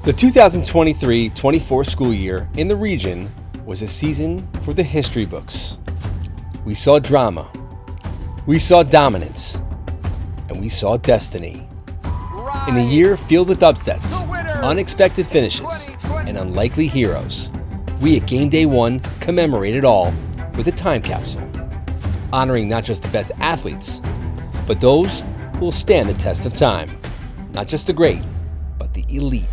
The 2023-24 school year in the region was a season for the history books. We saw drama, we saw dominance, and we saw destiny. In a year filled with upsets, unexpected finishes, and unlikely heroes, we at GameDay One commemorate it all with a time capsule, honoring not just the best athletes, but those who will stand the test of time. Not just the great, but the elite.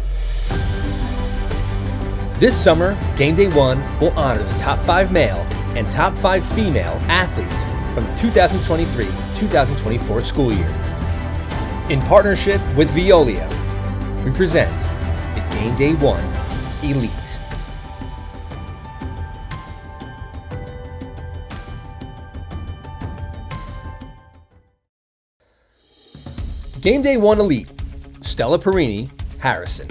This summer, GameDay One will honor the top 5 male and top 5 female athletes from the 2023-2024 school year. In partnership with Veolia, we present the GameDay One Elite. GameDay One Elite, Stella Perini, Harrison.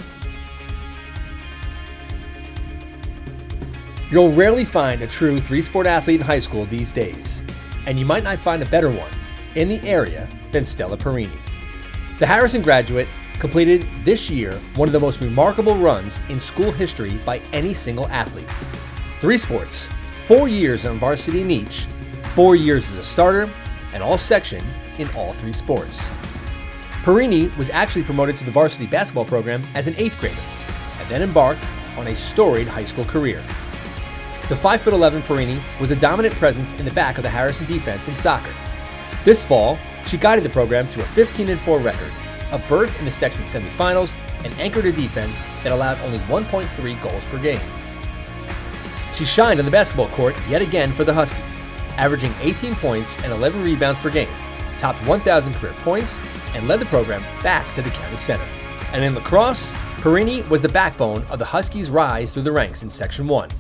You'll rarely find a true three-sport athlete in high school these days, and you might not find a better one in the area than Stella Perini. The Harrison graduate completed this year one of the most remarkable runs in school history by any single athlete. 3 sports, 4 years on varsity in each, 4 years as a starter, and all section in all 3 sports. Perini was actually promoted to the varsity basketball program as an 8th grader, and then embarked on a storied high school career. The 5'11" Perini was a dominant presence in the back of the Harrison defense in soccer. This fall, she guided the program to a 15-4 record, a berth in the section semifinals, and anchored a defense that allowed only 1.3 goals per game. She shined on the basketball court yet again for the Huskies, averaging 18 points and 11 rebounds per game, topped 1,000 career points, and led the program back to the county center. And in lacrosse, Perini was the backbone of the Huskies' rise through the ranks in Section 1.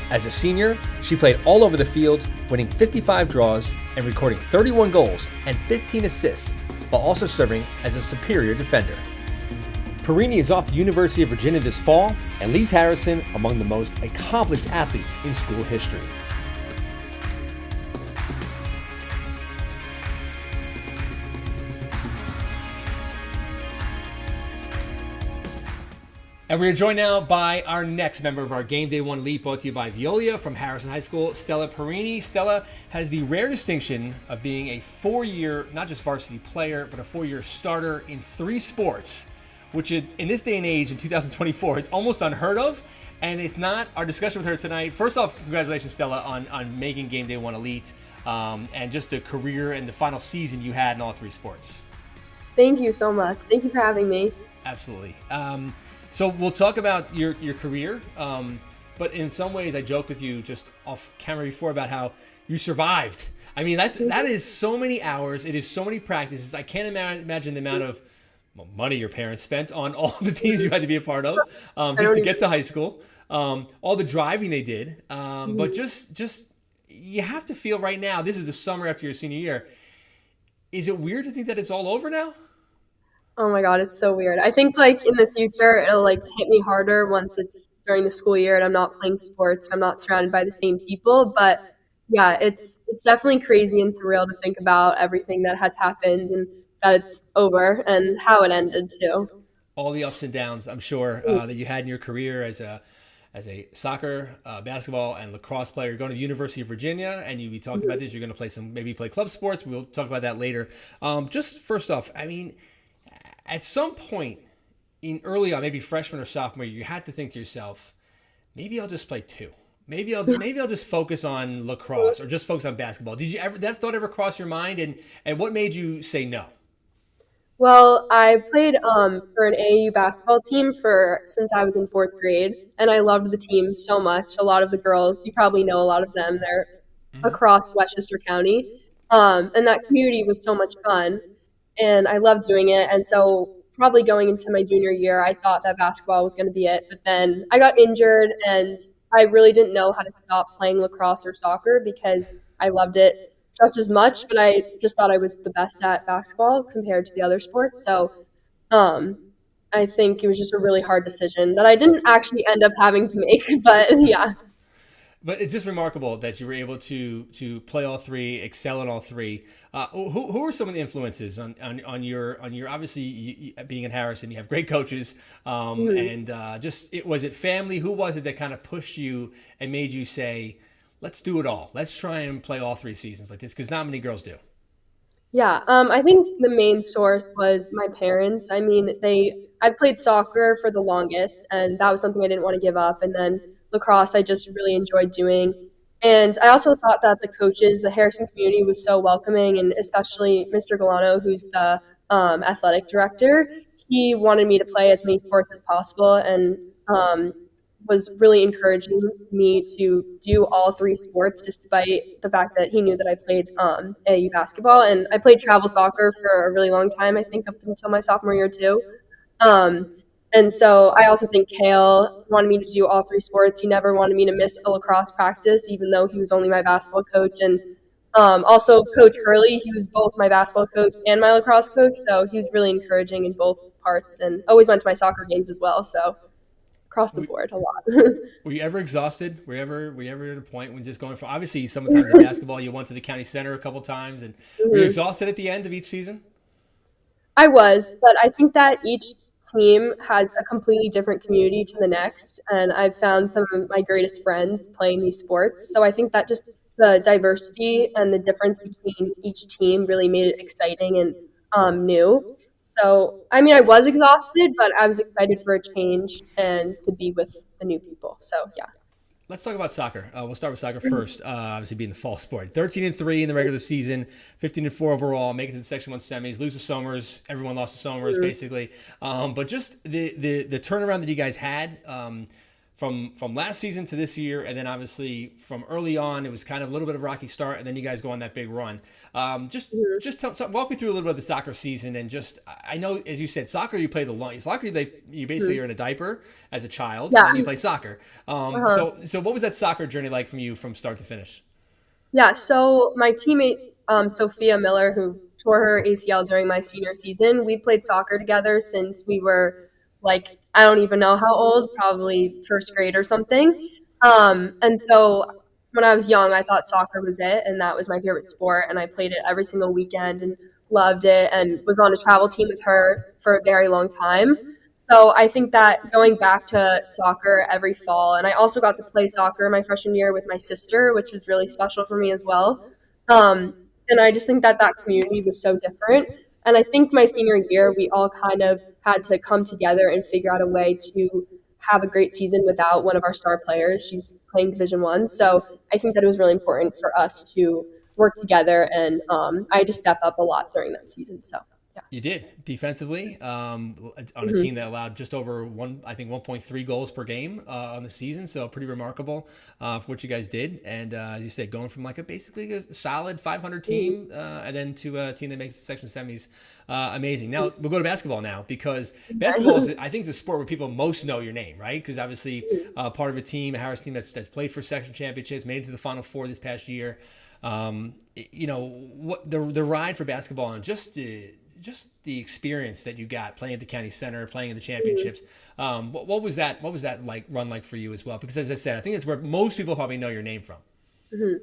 As a senior, she played all over the field, winning 55 draws and recording 31 goals and 15 assists, while also serving as a superior defender. Perini is off to University of Virginia this fall and leaves Harrison among the most accomplished athletes in school history. And we are joined now by our next member of our GameDay One Elite, brought to you by Veolia from Harrison High School, Stella Perini. Stella has the rare distinction of being a 4-year, not just varsity player, but a 4-year starter in 3 sports, which in this day and age, in 2024, it's almost unheard of. And if not, our discussion with her tonight, first off, congratulations, Stella, on making GameDay One Elite, and just the career and the final season you had in all 3 sports. Thank you so much. Thank you for having me. Absolutely. So we'll talk about your career, but in some ways I joked with you just off camera before about how you survived. I mean, that is so many hours. It is so many practices. I can't imagine the amount of money your parents spent on all the teams you had to be a part of just to get to high school, all the driving they did. But just you have to feel right now, this is the summer after your senior year. Is it weird to think that it's all over now? Oh my God, it's so weird. I think in the future, it'll hit me harder once it's during the school year and I'm not playing sports. I'm not surrounded by the same people. But yeah, it's definitely crazy and surreal to think about everything that has happened and that it's over and how it ended too. All the ups and downs, I'm sure, that you had in your career as a soccer, basketball, and lacrosse player. You're going to the University of Virginia, and we talked about this. You're going to maybe play club sports. We'll talk about that later. Just first off, I mean, at some point in early on, maybe freshman or sophomore year, you had to think to yourself, maybe I'll just play 2. Maybe I'll just focus on lacrosse or just focus on basketball. Did that thought ever cross your mind? And what made you say no? Well, I played for an AAU basketball team since I was in 4th grade, and I loved the team so much. A lot of the girls, you probably know a lot of them. They're across Westchester County, and that community was so much fun. And I loved doing it. And so probably going into my junior year, I thought that basketball was going to be it. But then I got injured and I really didn't know how to stop playing lacrosse or soccer because I loved it just as much. But I just thought I was the best at basketball compared to the other sports. So I think it was just a really hard decision that I didn't actually end up having to make. But yeah. But it's just remarkable that you were able to play all three, excel in all three. Who are some of the influences on your obviously being in Harrison? You have great coaches, Mhm. and just it was it family. Who was it that kind of pushed you and made you say, "Let's do it all. Let's try and play all three seasons like this"? Because not many girls do. Yeah, I think the main source was my parents. I mean, I played soccer for the longest, and that was something I didn't want to give up. And then lacrosse, I just really enjoyed doing. And I also thought that the coaches, the Harrison community was so welcoming, and especially Mr. Galano, who's the athletic director, he wanted me to play as many sports as possible, and um, was really encouraging me to do all three sports, despite the fact that he knew that I played AAU basketball. And I played travel soccer for a really long time, I think up until my sophomore year too. Um, and so I also think Kale wanted me to do all three sports. He never wanted me to miss a lacrosse practice, even though he was only my basketball coach. And also Coach Hurley, he was both my basketball coach and my lacrosse coach. So he was really encouraging in both parts, and always went to my soccer games as well. So across the We, board, a lot. Were you ever exhausted? Were you ever at a point when just going for obviously sometimes in basketball you went to the county center a couple times and were you Mhm. exhausted at the end of each season? I was, but I think that each team has a completely different community to the next, and I've found some of my greatest friends playing these sports. So I think that just the diversity and the difference between each team really made it exciting and new. So I mean, I was exhausted, but I was excited for a change and to be with the new people. So yeah. Let's talk about soccer. We'll start with soccer first. Obviously, being the fall sport. 13-3 in the regular season, 15-4 overall. Make it to the Section One semis. Lose to Somers. Everyone lost to Somers, Mhm. basically. But just the turnaround that you guys had from last season to this year, and then obviously from early on, it was kind of a little bit of a rocky start, and then you guys go on that big run. Mhm. Walk me through a little bit of the soccer season, and just I know as you said, soccer you play the long soccer you basically Mhm. are in a diaper as a child, and Yeah. then you play soccer. Uh-huh. So what was that soccer journey like from you from start to finish? Yeah, so my teammate Sophia Miller, who tore her ACL during my senior season, we played soccer together since we were like I don't even know how old, probably first grade or something. And so when I was young, I thought soccer was it, and that was my favorite sport, and I played it every single weekend and loved it, and was on a travel team with her for a very long time. So I think that going back to soccer every fall, and I also got to play soccer my freshman year with my sister, which was really special for me as well. Um, and I just think that that community was so different. And I think my senior year, we all kind of had to come together and figure out a way to have a great season without one of our star players. She's playing Division One, so I think that it was really important for us to work together, and I had to step up a lot during that season. So yeah. You did defensively on a team Hmm. that allowed just over I think 1.3 goals per game on the season. So pretty remarkable for what you guys did. And as you said, going from like basically a solid 500 team and then to a team that makes the section semis, amazing. Now we'll go to basketball now because basketball is I think is a sport where people most know your name, right? Because obviously part of a team, a Harris team that's played for section championships, made it to the Final Four this past year. What the ride for basketball and just the experience that you got playing at the county center, playing in the championships. What was that? What was that like run like for you as well? Because as I said, I think it's where most people probably know your name from. Hmm.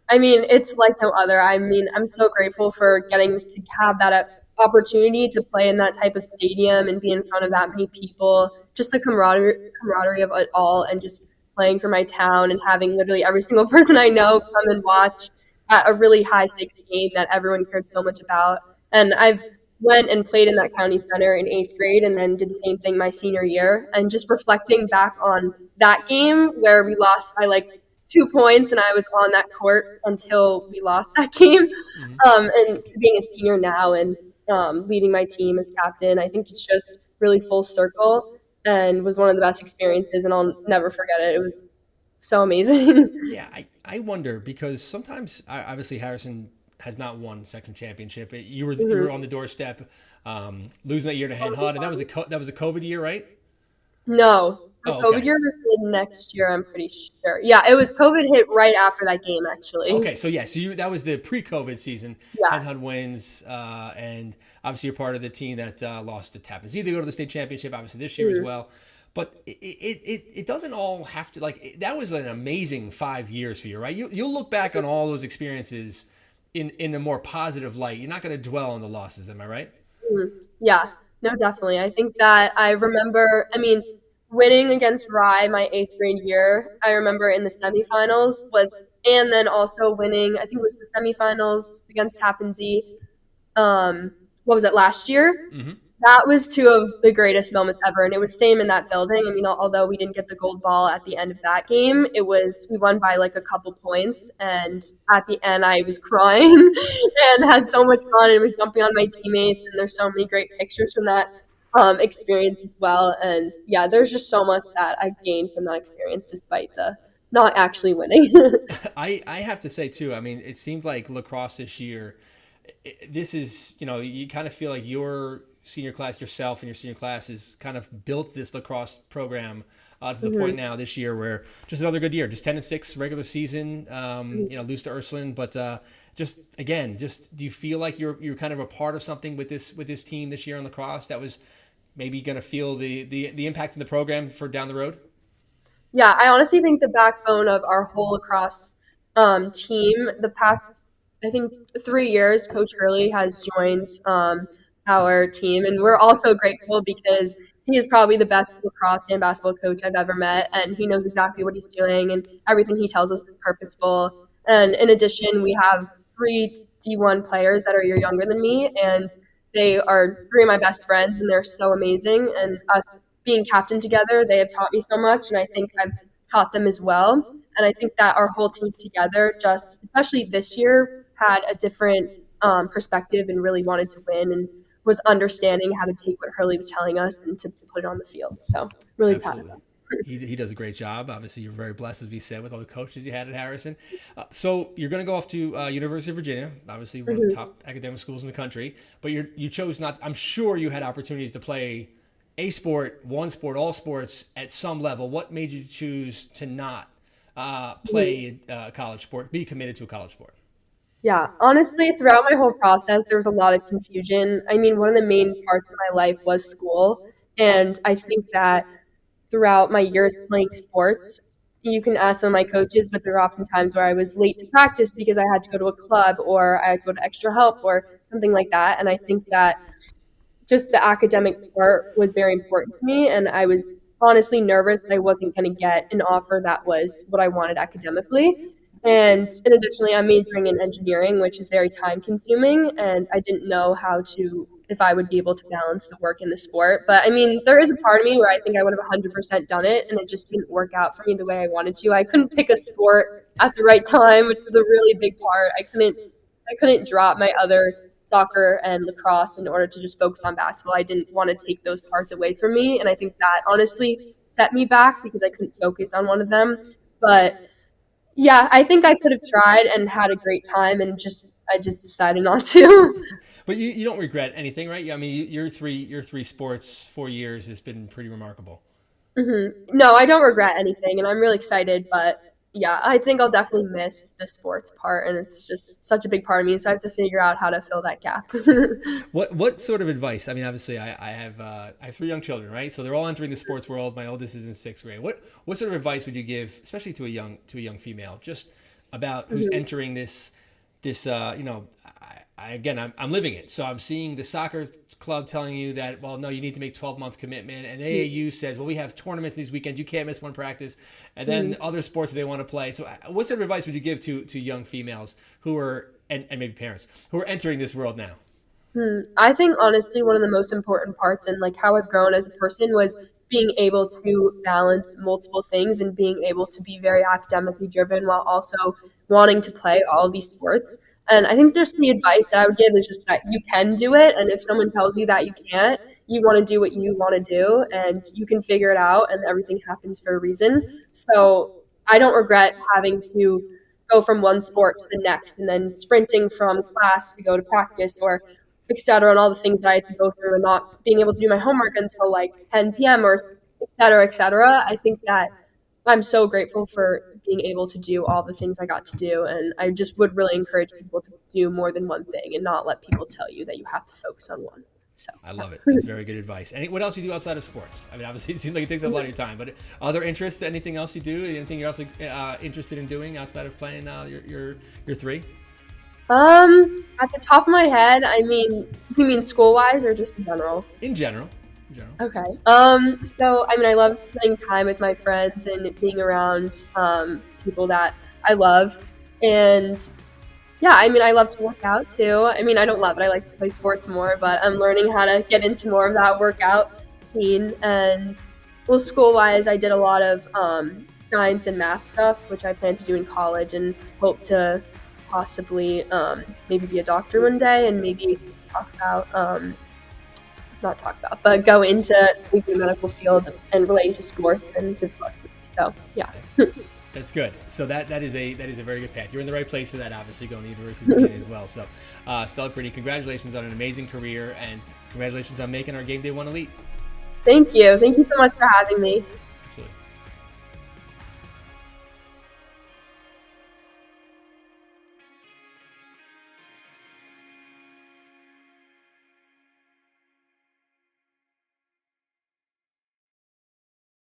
I mean, it's like no other. I mean, I'm so grateful for getting to have that opportunity to play in that type of stadium and be in front of that many people. Just the camaraderie of it all, and just playing for my town and having literally every single person I know come and watch at a really high stakes game that everyone cared so much about. And I've went and played in that county center in eighth grade, and then did the same thing my senior year. And just reflecting back on that game where we lost by like 2 points, and I was on that court until we lost that game. Mm-hmm. And to being a senior now, and leading my team as captain, I think it's just really full circle, and was one of the best experiences, and I'll never forget it. It was so amazing. Yeah, I wonder because sometimes obviously Harrison has not won section championship. You were Mhm. on the doorstep, losing that year to Hen Hud, and that was a COVID year, right? No, the Oh, COVID okay. year was the next year, I'm pretty sure. Yeah, it was COVID hit right after that game, actually. Okay, so yeah, that was the pre-COVID season. Yeah. Hen Hud wins, and obviously you're part of the team that lost to Tappan Zee. They go to the state championship, obviously this year as Mhm. well. But it doesn't all have to that was an amazing 5 years for you, right? You'll look back on all those experiences in a more positive light. You're not going to dwell on the losses, am I right? Mhm. Yeah, no, definitely. I think that I remember, I mean, winning against Rye my eighth grade year, I remember in the semifinals was, and then also winning, I think it was the semifinals against Tappan Zee. What was it, last year? Mm-hmm. That was two of the greatest moments ever, and it was same in that building. I mean, although we didn't get the gold ball at the end of that game, it was we won by like a couple points, and at the end I was crying and had so much fun and was jumping on my teammates. And there's so many great pictures from that experience as well. And yeah, there's just so much that I gained from that experience, despite the not actually winning. I have to say too. I mean, it seemed like lacrosse this year. This is you kind of feel like your senior class yourself and your senior class has kind of built this lacrosse program to the point Mhm. now this year where just another good year, just 10-6 regular season. Lose to Ursuline, but just again, just do you feel like you're kind of a part of something with this team this year in lacrosse that was maybe going to feel the impact in the program for down the road? Yeah, I honestly think the backbone of our whole lacrosse team, the past, I think, 3 years, Coach Hurley has joined our team. And we're also grateful because he is probably the best lacrosse and basketball coach I've ever met. And he knows exactly what he's doing, and everything he tells us is purposeful. And in addition, we have three D1 players that are a year younger than me. And they are three of my best friends, and they're so amazing. And us being captain together, they have taught me so much, and I think I've taught them as well. And I think that our whole team together, just especially this year, had a different perspective and really wanted to win and was understanding how to take what Hurley was telling us and to put it on the field. So really proud of Absolutely. them. He does a great job. Obviously, you're very blessed, as we said, with all the coaches you had at Harrison. So you're going to go off to University of Virginia, obviously one of the Mm-hmm. top academic schools in the country. But you chose not. I'm sure you had opportunities to play a sport, one sport, all sports at some level. What made you choose to not play a college sport, be committed to a college sport? Yeah, honestly, throughout my whole process, there was a lot of confusion. I mean, one of the main parts of my life was school. And I think that throughout my years playing sports, you can ask some of my coaches, but there were often times where I was late to practice because I had to go to a club or I had to go to extra help or something like that. And I think that just the academic part was very important to me. And I was honestly nervous that I wasn't going to get an offer that was what I wanted academically. And in additionally, I'm majoring in engineering, which is very time consuming. And I didn't know how to, if I would be able to balance the work and the sport. But I mean, there is a part of me where I think I would have 100% done it. And it just didn't work out for me the way I wanted to. I couldn't pick a sport at the right time, which was a really big part. I couldn't drop my other soccer and lacrosse in order to just focus on basketball. I didn't want to take those parts away from me, and I think that honestly set me back because I couldn't focus on one of them. But yeah, I think I could have tried and had a great time, and just I just decided not to. But you don't regret anything, right? I mean, your three sports 4 years has been pretty remarkable. No, I don't regret anything, and I'm really excited. But yeah, I think I'll definitely miss the sports part, and it's just such a big part of me. So I have to figure out how to fill that gap. What sort of advice? I mean, obviously, I have three young children, right? So they're all entering the sports world. My oldest is in sixth grade. What sort of advice would you give, especially to a young female, just about who's entering this. Again, I'm living it. So I'm seeing the soccer club telling you that, well, no, you need to make 12-month commitment. And AAU says, well, we have tournaments these weekends. You can't miss one practice. And then other sports that they want to play. So what sort of advice would you give to young females who are, and maybe parents, who are entering this world now? I think honestly one of the most important parts and like how I've grown as a person was being able to balance multiple things and being able to be very academically driven while also wanting to play all of these sports. And I think just the advice that I would give is just that you can do it, and if someone tells you that you can't, you want to do what you want to do and you can figure it out, and everything happens for a reason. So I don't regret having to go from one sport to the next and then sprinting from class to go to practice or et cetera, and all the things that I had to go through and not being able to do my homework until like 10 p.m. or et cetera, et cetera. I think that I'm so grateful for being able to do all the things I got to do. And I just would really encourage people to do more than one thing and not let people tell you that you have to focus on one. So I love it. That's very good advice. And what else you do outside of sports? I mean, obviously it seems like it takes up a lot of your time, but other interests, anything else you do? Anything you're also interested in doing outside of playing your three? At the top of my head, I mean, do you mean school wise or just in general? In general. In general. Okay. So I mean, I love spending time with my friends and being around people that I love, and yeah, I mean, I love to work out too. I mean, I don't love it. I like to play sports more, but I'm learning how to get into more of that workout scene. And well, school wise, I did a lot of science and math stuff, which I plan to do in college, and hope to possibly maybe be a doctor one day, and maybe talk about not talk about, but go into the medical field and relating to sports and physical activity. So yeah. That's good. So that is a very good path. You're in the right place for that, obviously, going to University of Virginia as well. So Stella Perini, congratulations on an amazing career, and congratulations on making our Game Day One elite. Thank you. Thank you so much for having me.